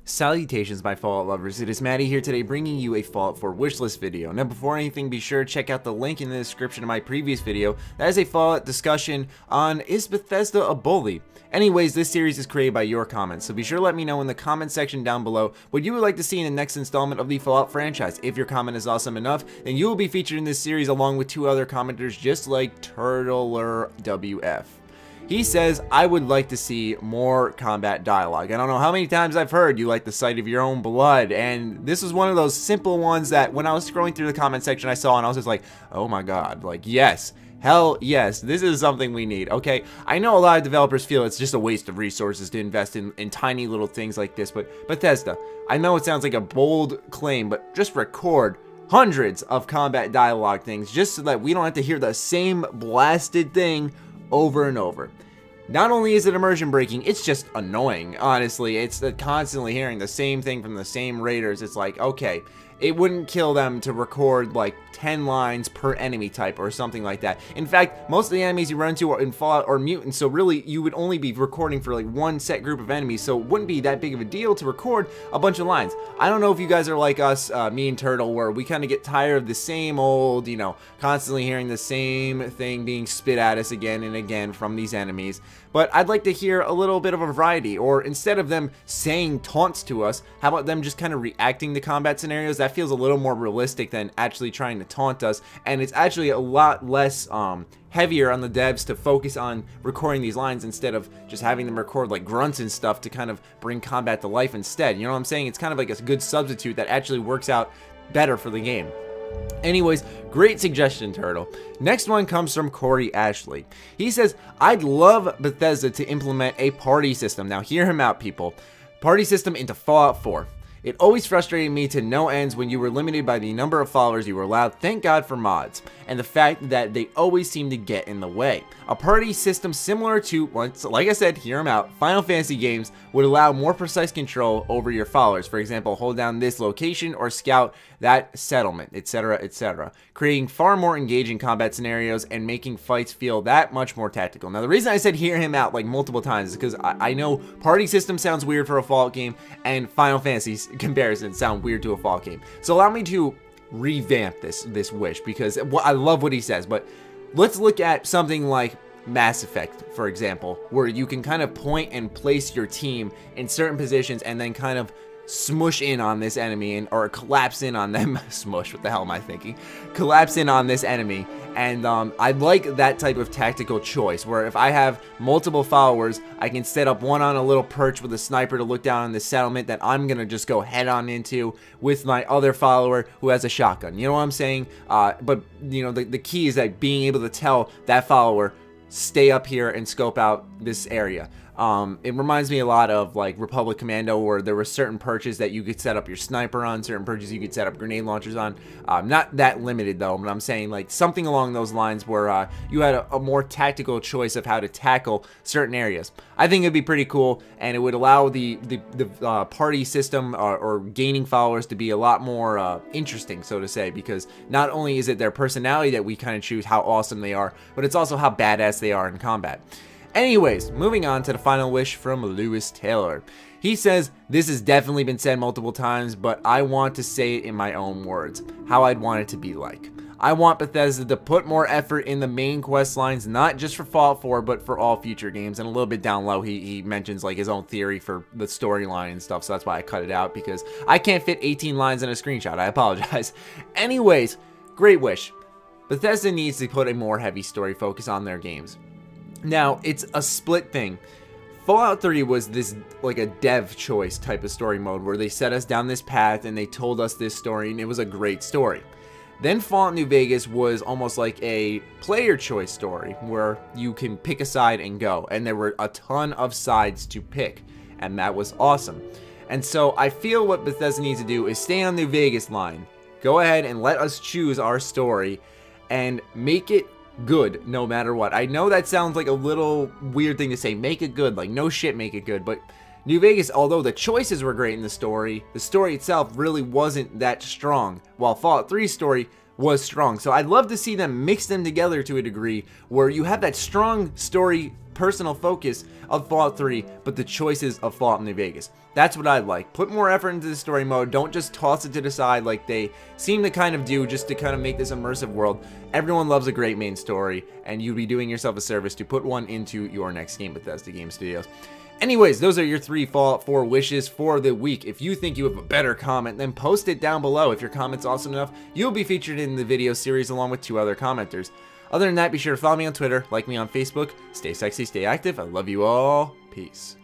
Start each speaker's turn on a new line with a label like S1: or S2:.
S1: Salutations, my Fallout lovers. It is Matty here today bringing you a Fallout 4 wishlist video. Now, before anything, be sure to check out the link in the description of my previous video. That is a Fallout discussion on is Bethesda a bully? Anyways, this series is created by your comments, so be sure to let me know in the comment section down below what you would like to see in the next installment of the Fallout franchise. If your comment is awesome enough, then you will be featured in this series along with 2 other commenters just like Turtler WF. He says, I would like to see more combat dialogue. I don't know how many times I've heard you like the sight of your own blood, and this was one of those simple ones that when I was scrolling through the comment section I saw and I was just like, oh my god, like yes, hell yes, this is something we need. Okay, I know a lot of developers feel it's just a waste of resources to invest in tiny little things like this, but Bethesda, I know it sounds like a bold claim, but just record hundreds of combat dialogue things just so that we don't have to hear the same blasted thing over and over. Not only is it immersion breaking, it's just annoying, honestly. It's constantly hearing the same thing from the same raiders. It's like, okay, it wouldn't kill them to record like 10 lines per enemy type or something like that. In fact, most of the enemies you run into in Fallout are mutants, so really you would only be recording for like one set group of enemies, so it wouldn't be that big of a deal to record a bunch of lines. I don't know if you guys are like us, me and Turtle, where we kind of get tired of the same old, you know, constantly hearing the same thing being spit at us again and again from these enemies. But I'd like to hear a little bit of a variety, or instead of them saying taunts to us, how about them just kind of reacting to combat scenarios? That feels a little more realistic than actually trying to taunt us, and it's actually a lot less heavier on the devs to focus on recording these lines instead of just having them record like grunts and stuff to kind of bring combat to life instead. You know what I'm saying? It's kind of like a good substitute that actually works out better for the game. Anyways, great suggestion, Turtle. Next one comes from Corey Ashley. He says, I'd love Bethesda to implement a party system. Now hear him out, people. Party system into Fallout 4. It always frustrated me to no ends when you were limited by the number of followers you were allowed. Thank God for mods, and the fact that they always seem to get in the way. A party system similar to, once, like I said, hear 'em out, Final Fantasy games would allow more precise control over your followers. For example, hold down this location or scout that settlement, etc., etc., creating far more engaging combat scenarios and making fights feel that much more tactical. Now, the reason I said hear him out like multiple times is because I know party system sounds weird for a Fallout game, and Final Fantasy comparisons sound weird to a Fallout game. So allow me to revamp this wish, because I love what he says, but let's look at something like Mass Effect, for example, where you can kind of point and place your team in certain positions and then kind of smush in on this enemy or collapse in on them. Smush, what the hell am I thinking? Collapse in on this enemy, and I like that type of tactical choice where if I have multiple followers, I can set up one on a little perch with a sniper to look down on the settlement that I'm gonna just go head on into with my other follower who has a shotgun. You know what I'm saying? But you know, the key is that being able to tell that follower, stay up here and scope out this area. It reminds me a lot of like Republic Commando, where there were certain perches that you could set up your sniper on, certain perches you could set up grenade launchers on. Not that limited though, but I'm saying like something along those lines where you had a more tactical choice of how to tackle certain areas. I think it'd be pretty cool, and it would allow the party system or gaining followers to be a lot more interesting, so to say, because not only is it their personality that we kind of choose how awesome they are, but it's also how badass they are in combat. Anyways, moving on to the final wish from Lewis Taylor. He says, this has definitely been said multiple times, but I want to say it in my own words, how I'd want it to be like. I want Bethesda to put more effort in the main quest lines, not just for Fallout 4, but for all future games. And a little bit down low, he mentions like his own theory for the storyline and stuff, so that's why I cut it out, because I can't fit 18 lines in a screenshot. I apologize. Anyways, great wish. Bethesda needs to put a more heavy story focus on their games. Now, it's a split thing. Fallout 3 was this like a dev choice type of story mode where they set us down this path and they told us this story, and it was a great story. Then Fallout New Vegas was almost like a player choice story where you can pick a side and go, and there were a ton of sides to pick, and that was awesome. And so I feel what Bethesda needs to do is stay on New Vegas line. Go ahead and let us choose our story and make it good no matter what. I know that sounds like a little weird thing to say, make it good, like no shit, make it good, but New Vegas, although the choices were great in the story itself really wasn't that strong, while Fallout 3's story was strong. So I'd love to see them mix them together to a degree where you have that strong story personal focus of Fallout 3, but the choices of Fallout New Vegas. That's what I like. Put more effort into the story mode. Don't just toss it to the side like they seem to kind of do just to kind of make this immersive world. Everyone loves a great main story, and you'd be doing yourself a service to put one into your next game, Bethesda Game Studios. Anyways, those are your 3 Fallout 4 wishes for the week. If you think you have a better comment, then post it down below. If your comment's awesome enough, you'll be featured in the video series along with 2 other commenters. Other than that, be sure to follow me on Twitter, like me on Facebook. Stay sexy, stay active. I love you all. Peace.